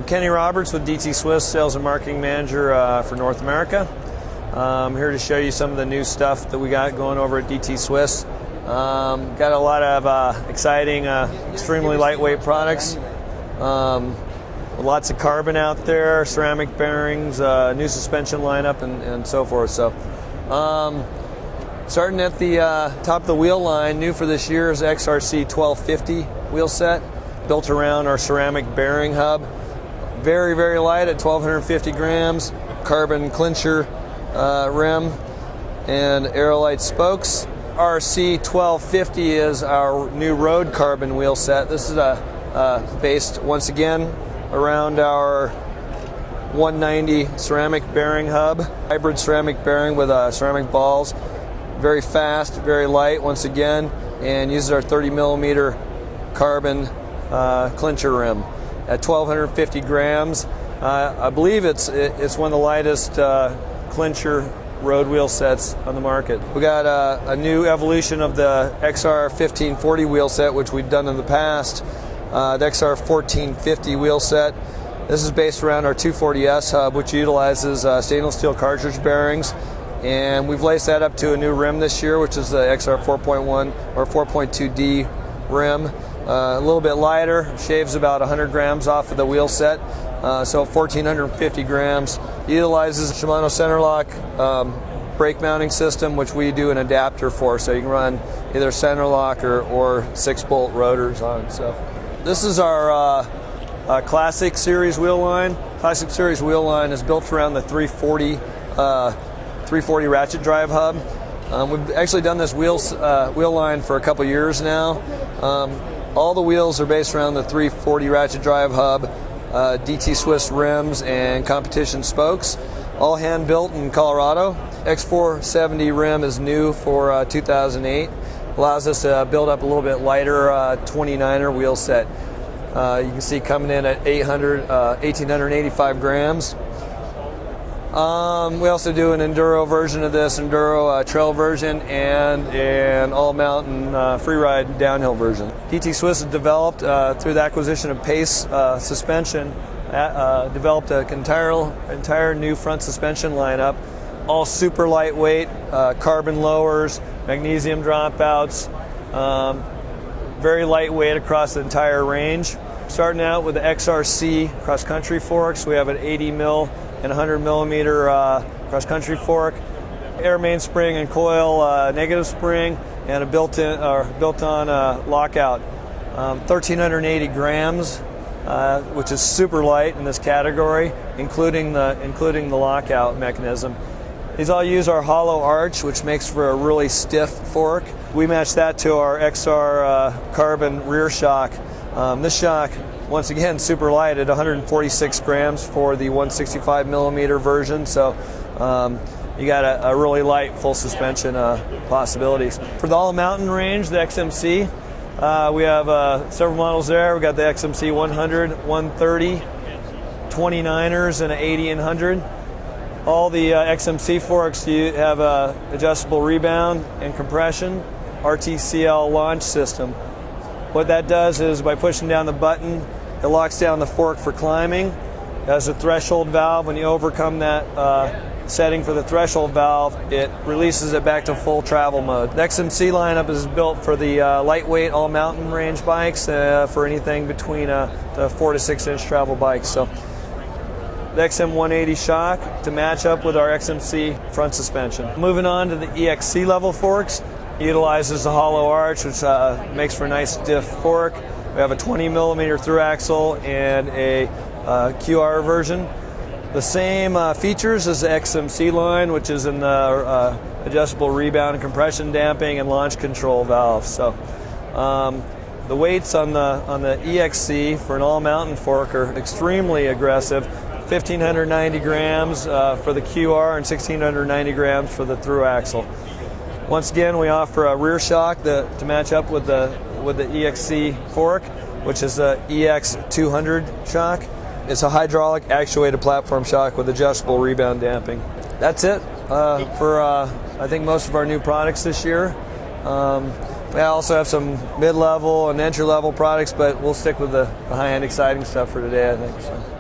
Kenny Roberts with DT Swiss, Sales and Marketing Manager for North America. I'm here to show you some of the new stuff that we got going over at DT Swiss. Got a lot of exciting, extremely lightweight products. Lots of carbon out there, ceramic bearings, new suspension lineup, and so forth. So, starting at the top of the wheel line, new for this year is XRC 1250 wheel set, built around our ceramic bearing hub. Very, very light at 1,250 grams, carbon clincher rim, and aerolite spokes. RC 1250 is our new road carbon wheel set. This is based once again around our 190 ceramic bearing hub, hybrid ceramic bearing with ceramic balls. Very fast, very light once again, and uses our 30 millimeter carbon clincher rim at 1,250 grams. I believe it's one of the lightest clincher road wheel sets on the market. We got a new evolution of the XR 1540 wheel set, which we've done in the past. The XR 1450 wheel set. This is based around our 240S hub, which utilizes stainless steel cartridge bearings, and we've laced that up to a new rim this year, which is the XR 4.1 or 4.2D rim. A little bit lighter, shaves about 100 grams off of the wheel set, so 1,450 grams. Utilizes Shimano center lock brake mounting system, which we do an adapter for, so you can run either center lock or 6-bolt rotors on it. So this is our Classic Series wheel line. Classic Series wheel line is built around the 340 ratchet drive hub. We've actually done this wheel line for a couple years now. All the wheels are based around the 340 ratchet drive hub, DT Swiss rims, and competition spokes. All hand built in Colorado. X470 rim is new for 2008. Allows us to build up a little bit lighter 29er wheel set. You can see coming in at 1,885 grams. We also do an enduro version of this, enduro trail version, and an all-mountain freeride downhill version. DT Swiss has developed, through the acquisition of Pace suspension, developed an entire new front suspension lineup, all super lightweight, carbon lowers, magnesium dropouts, very lightweight across the entire range. Starting out with the XRC cross-country forks, we have an 80 mil and 100 millimeter cross-country fork, air mainspring and coil negative spring, and a built-on lockout. 1,380 grams, which is super light in this category, including the lockout mechanism. These all use our hollow arch, which makes for a really stiff fork. We match that to our XR carbon rear shock. This shock, once again, super light at 146 grams for the 165 millimeter version. So you got a really light full suspension possibilities. For the all-mountain range, the XMC, we have several models there. We got the XMC 100, 130, 29ers, and an 80 and 100. All the XMC forks have adjustable rebound and compression, RTCL launch system. What that does is, by pushing down the button, it locks down the fork for climbing. It has a threshold valve. When you overcome that setting for the threshold valve, it releases it back to full travel mode. The XMC lineup is built for the lightweight all-mountain range bikes, for anything between the 4 to 6 inch travel bikes. So the XM 180 shock to match up with our XMC front suspension. Moving on to the EXC level forks, utilizes the hollow arch, which makes for a nice stiff fork. We have a 20 millimeter through axle and a QR version. The same features as the XMC line, which is in the adjustable rebound and compression damping and launch control valve. So the weights on the EXC for an all-mountain fork are extremely aggressive. 1,590 grams for the QR and 1,690 grams for the through axle. Once again, we offer a rear shock to match up with the EXC fork, which is the EX200 shock. It's a hydraulic actuated platform shock with adjustable rebound damping. That's it for I think most of our new products this year. We also have some mid-level and entry-level products, but we'll stick with the high-end exciting stuff for today, I think. So.